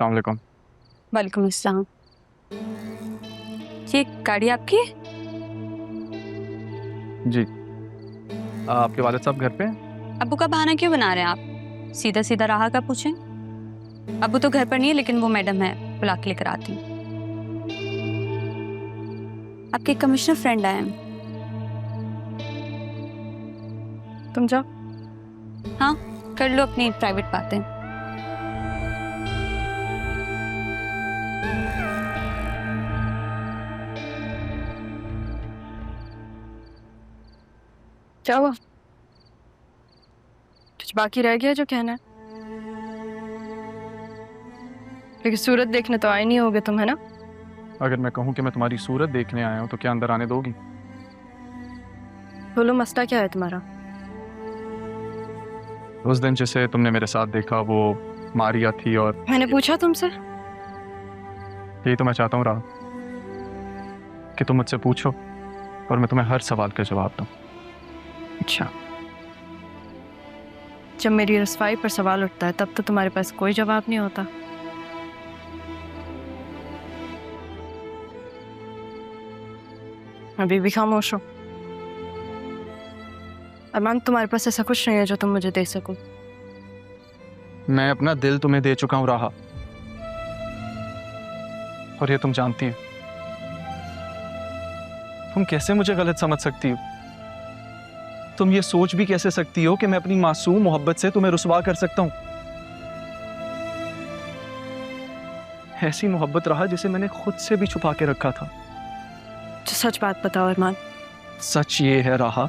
अस्सलाम वालेकुम। वालेकुम अस्सलाम। ये गाड़ी आपकी है? जी। आपके वालिद साहब घर पे हैं? अब्बू का बहाना क्यों बना रहे हैं आप? सीधा सीधा राहा का पूछें। अब्बू तो घर पर नहीं है, लेकिन वो मैडम है, बुला के लेकर आती हूँ। आपके कमिश्नर फ्रेंड आए हैं। तुम जाओ। हाँ, कर लो अपनी प्राइवेट बातें। क्या हुआ? कुछ बाकी रह गया जो कहना है? लेकिन सूरत देखने तो आए नहीं होगे तुम, है ना? अगर मैं कहूँ कि मैं तुम्हारी सूरत देखने आया हूँ तो क्या अंदर आने दोगी? बोलो, मसला क्या है तुम्हारा? उस दिन जिसे तुमने मेरे साथ देखा वो मारिया थी, और मैंने पूछा तुमसे? यही तो मैं चाहता हूँ राह, कि तुम मुझसे पूछो और मैं तुम्हें हर सवाल का जवाब दूँ। अच्छा, जब मेरी रसवाई पर सवाल उठता है तब तो तुम्हारे पास कोई जवाब नहीं होता। अभी भी खामोश हो। अरमान, तुम्हारे पास ऐसा कुछ नहीं है जो तुम मुझे दे सको। मैं अपना दिल तुम्हें दे चुका हूँ राह, और ये तुम जानती हो। तुम कैसे मुझे गलत समझ सकती हो? तुम ये सोच भी कैसे सकती हो कि मैं अपनी मासूम मोहब्बत से तुम्हें रुसवा कर सकता हूं? ऐसी मोहब्बत रहा जिसे मैंने खुद से भी छुपा के रखा था। तो सच बात बताओ अरमान। सच ये है राहा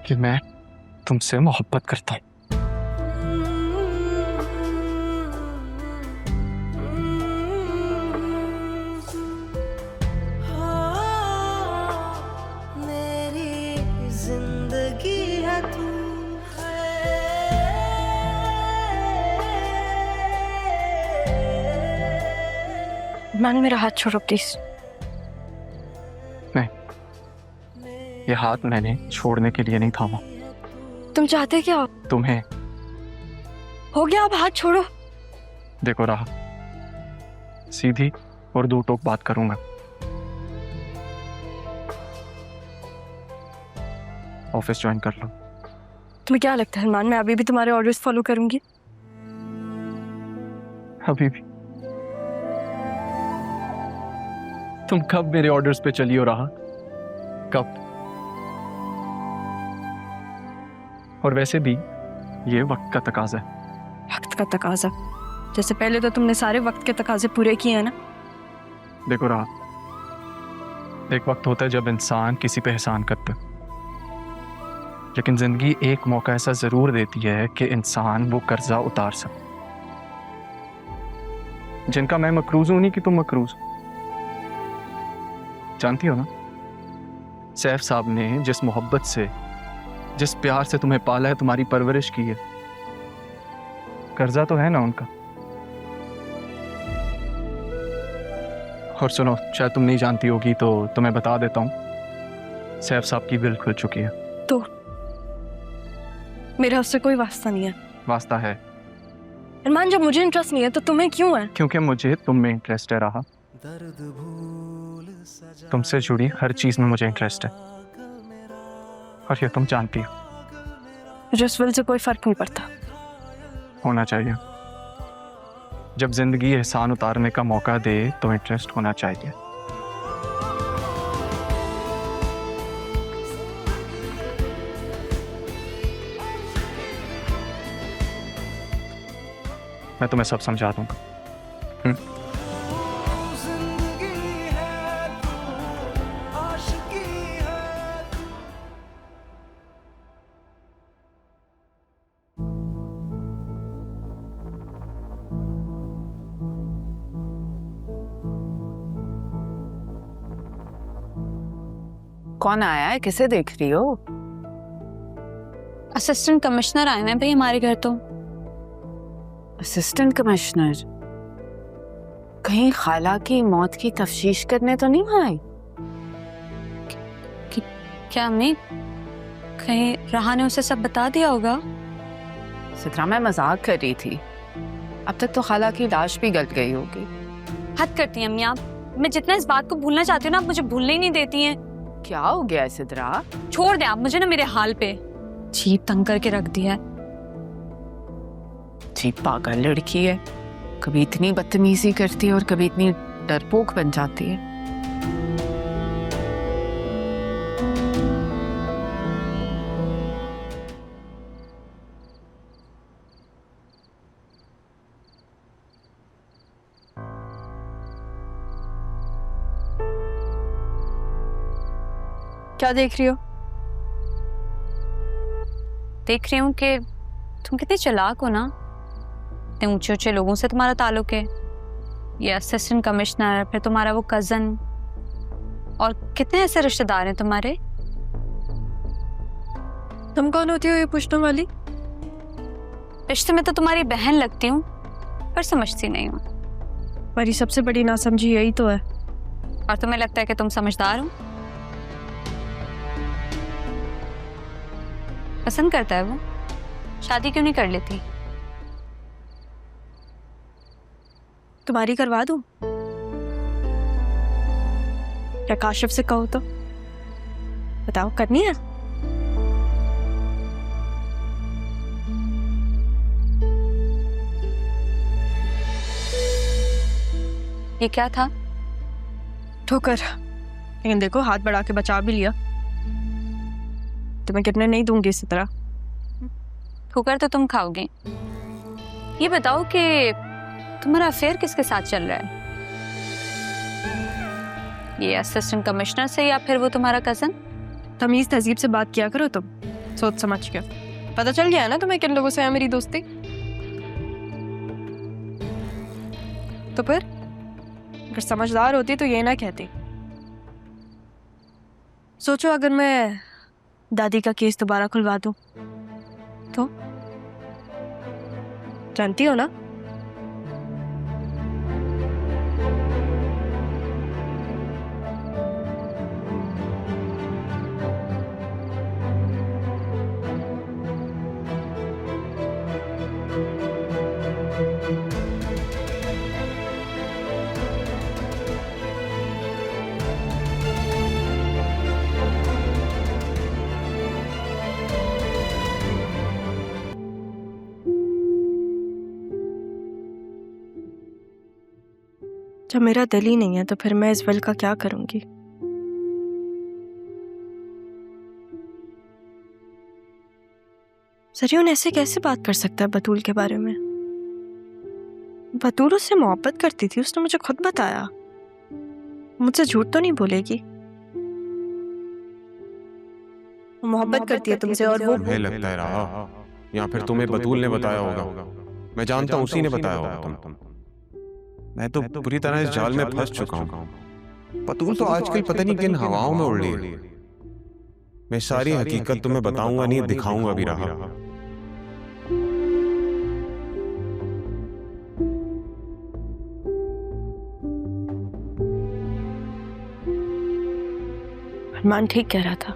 कि मैं तुमसे मोहब्बत करता हूं। अरमान, मेरा हाथ छोड़ो प्लीज। नहीं, ये हाथ मैंने छोड़ने के लिए नहीं थामा। तुम चाहते क्या हो? तुम्हें। हो गया, अब हाथ छोड़ो। देखो राहा, सीधी और दो टोक बात करूंगा। ऑफिस ज्वाइन कर लो। तुम्हें क्या लगता है अरमान, मैं अभी भी तुम्हारे ऑर्डर्स फॉलो करूंगी? अभी भी? तुम कब मेरे ऑर्डर्स पे चली हो राहा? कब? और वैसे भी ये वक्त का तकाजा है। वक्त का तकाजा? जैसे पहले तो तुमने सारे वक्त के तकाजे पूरे किए हैं ना। देखो राहा, एक वक्त होता है जब इंसान किसी पे एहसान करता है, लेकिन जिंदगी एक मौका ऐसा जरूर देती है कि इंसान वो कर्जा उतार सके। जिनका मैं मकरूज हूं, नहीं कि तुम मकरूज हो। जानती हो ना, सैफ साहब ने जिस मोहब्बत से, जिस प्यार से तुम्हें पाला है, तुम्हारी परवरिश की है, कर्जा तो है ना उनका। और सुनो, शायद तुम नहीं जानती होगी तो तुम्हें बता देता हूं, सैफ साहब की विल खुल चुकी है। तो मेरा उससे कोई वास्ता नहीं है। वास्ता है। अरमान, जब मुझे इंटरेस्ट नहीं है तो तुम्हें क्यों है? क्योंकि मुझे तुम में इंटरेस्ट है राहा। तुमसे जुड़ी हर चीज में मुझे इंटरेस्ट है, और ये तुम जानती हो। मुझे उस विल से कोई फर्क नहीं पड़ता। होना चाहिए। जब जिंदगी एहसान उतारने का मौका दे तो इंटरेस्ट होना चाहिए। मैं तुम्हें सब समझा दूंगा। कौन आया है? किसे देख रही हो? असिस्टेंट कमिश्नर आए हैं भाई हमारे घर। तो असिस्टेंट कमिश्नर? कहीं खाला की मौत की तफ्तीश करने तो नहीं आई? क्या अम्मी, कहीं राहा ने उसे सब बता दिया होगा? सित्रा, मैं मजाक कर रही थी। अब तक तो खाला की लाश भी गल गई होगी। हद करती हैं अम्मी आप। मैं जितना इस बात को भूलना चाहती हूँ ना, आप मुझे भूलने ही नहीं देती हैं। क्या हो गया है सिद्रा? छोड़ दे आप मुझे ना मेरे हाल पे। जीप तंग करके रख दिया है। जी पागल लड़की है, कभी इतनी बदतमीजी करती है और कभी इतनी डरपोक बन जाती है। क्या देख रही हो? देख रही हूँ कि तुम कितने चालाक हो ना। इतने ऊंचे ऊंचे लोगों से तुम्हारा ताल्लुक है। ये असिस्टेंट कमिश्नर, फिर तुम्हारा वो कजन, और कितने ऐसे रिश्तेदार हैं तुम्हारे। तुम कौन होती हो ये पूछने वाली? रिश्ते में तो तुम्हारी बहन लगती हूँ, पर समझती नहीं हूँ। मेरी सबसे बड़ी नासमझी यही तो है। और तुम्हें लगता है कि तुम समझदार हो। पसंद करता है वो, शादी क्यों नहीं कर लेती? तुम्हारी करवा दूं? या काशिफ से कहो तो? बताओ, करनी है? ये क्या था? ठोकर। लेकिन देखो, हाथ बढ़ा के बचा भी लिया। तुम्हें कितने नहीं दूंगी इसी तरह। ठोकर तो तुम खाओगे। ये बताओ कि तुम्हारा अफेयर किसके साथ चल रहा है? ये असिस्टेंट कमिश्नर से या फिर वो तुम्हारा कजन? तमीज तहजीब से बात किया करो तुम, सोच समझ के। पता चल गया है ना तुम्हें किन लोगों से है मेरी दोस्ती? तो फिर अगर समझदार होती तो ये ना कहती। सोचो, अगर मैं दादी का केस दोबारा खुलवा दूं तो? जानती हो ना? जब मेरा दिल ही नहीं है तो फिर मैं इस विल का क्या करूंगी? सरियन ऐसे कैसे बात कर सकता है बतूल के बारे में? बतूल उससे मोहब्बत करती थी, उसने मुझे खुद बताया। मुझसे झूठ तो नहीं बोलेगी। मोहब्बत करती है तुमसे और वो तुम्हें लगता है रहा, या फिर तुम्हें बतूल ने बताया होगा। मैं जानता हूँ उसी ने बताया होगा। तुम मैं तो पूरी तरह इस जाल में फंस चुका हूँ। बतूल तो आजकल पता नहीं किन हवाओं में उड़ रही है। मैं सारी हकीकत तुम्हें बताऊंगा नहीं, दिखाऊंगा भी रहा। अरमान ठीक कह रहा था।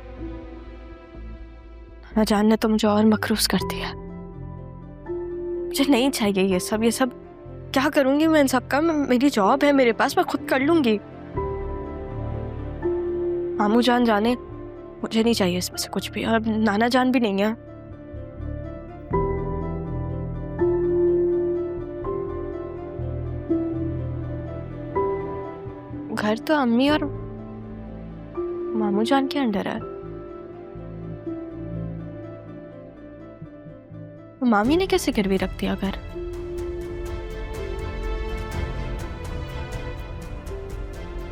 न जानने तो मुझे और मकरूस कर दिया। मुझे नहीं चाहिए ये सब। क्या करूंगी मैं इन सब का? मेरी जॉब है मेरे पास, मैं खुद कर लूंगी। मामू जान जाने, मुझे नहीं चाहिए इसमें से कुछ भी। और नाना जान भी नहीं है। घर तो अम्मी और मामू जान के अंडर है। मामी ने कैसे गिरवी रख दिया घर?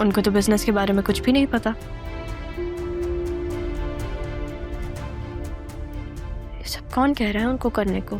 उनको तो बिजनेस के बारे में कुछ भी नहीं पता। ये सब कौन कह रहा है उनको करने को?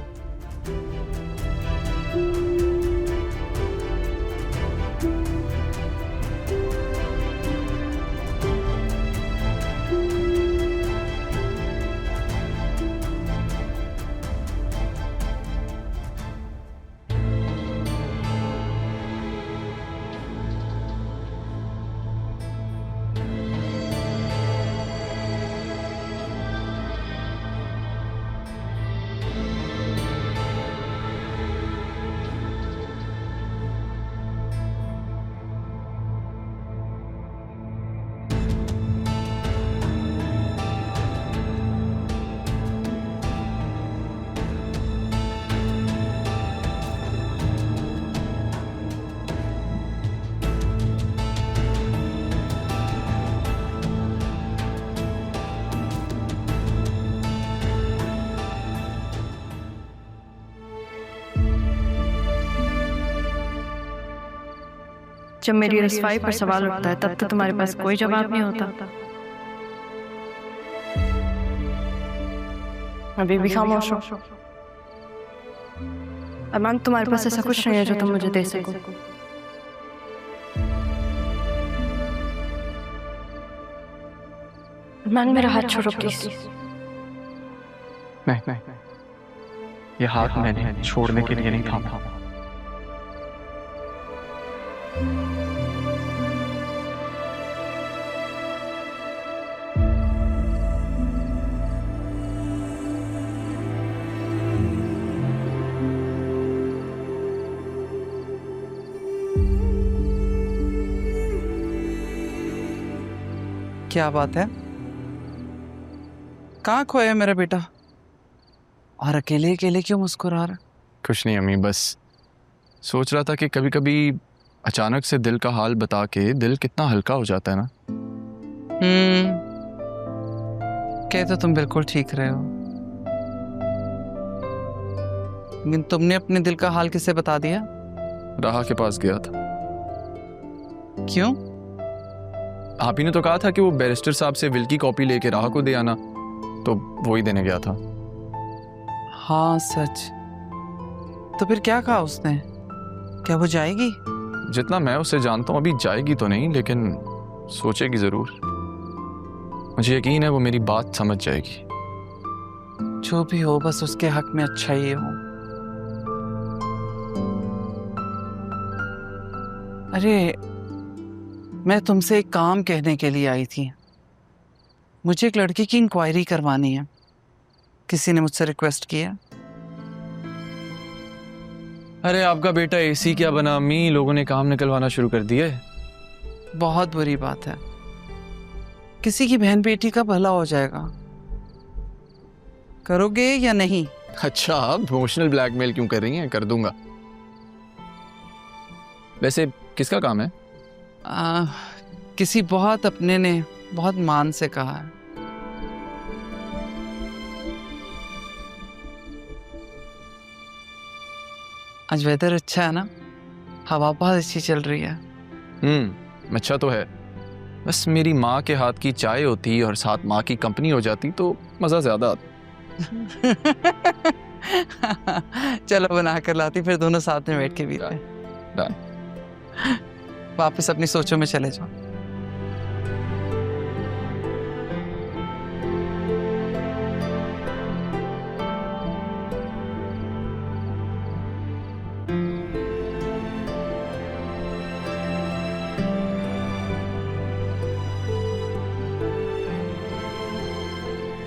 जब मेरी रसवाई पर सवाल उठता है तब तो तुम्हारे पास कोई जवाब नहीं होता। अभी भी खामोश हो। अरमान, तुम्हारे पास ऐसा कुछ नहीं है जो तुम मुझे दे सको। अरमान, मेरा हाथ छोड़ो प्लीज। नहीं, ये हाथ मैंने छोड़ने के लिए नहीं थामा। क्या बात है? कहाँ खोया मेरा बेटा? और अकेले अकेले क्यों मुस्कुरा रहा? कुछ नहीं अम्मी, बस सोच रहा था कि कभी कभी अचानक से दिल का हाल बता के दिल कितना हल्का हो जाता है ना। कह तो तुम बिल्कुल ठीक रहे हो, लेकिन तुमने अपने दिल का हाल किसे बता दिया? राहा के पास गया था। क्यों? आप ही ने तो कहा था कि वो बैरिस्टर साहब से विल की कॉपी लेके राहा को दे आना, तो वो ही देने गया था। हाँ सच। तो फिर क्या कहा उसने? क्या वो जाएगी? जितना मैं उसे जानता हूँ अभी जाएगी तो नहीं, लेकिन सोचेगी जरूर। मुझे यकीन है वो मेरी बात समझ जाएगी। जो भी हो, बस उसके हक में अच्छा ही हो। अरे, मैं तुमसे एक काम कहने के लिए आई थी। मुझे एक लड़की की इंक्वायरी करवानी है। किसी ने मुझसे रिक्वेस्ट किया। अरे आपका बेटा एसी क्या बना अम्मी, लोगों ने काम निकलवाना शुरू कर दिया है। बहुत बुरी बात है। किसी की बहन बेटी का भला हो जाएगा। करोगे या नहीं? अच्छा, आप इमोशनल ब्लैकमेल क्यों कर रही हैं? कर दूंगा। वैसे किसका काम है? किसी बहुत अपने ने बहुत मान से कहा है। आज वेदर अच्छा है ना, हवा बहुत अच्छी चल रही है। अच्छा तो है, बस मेरी माँ के हाथ की चाय होती और साथ माँ की कंपनी हो जाती तो मज़ा ज़्यादा आता। चलो बना कर लाती, फिर दोनों साथ में बैठ के पीते। वापस अपनी सोचों में चले जाओ।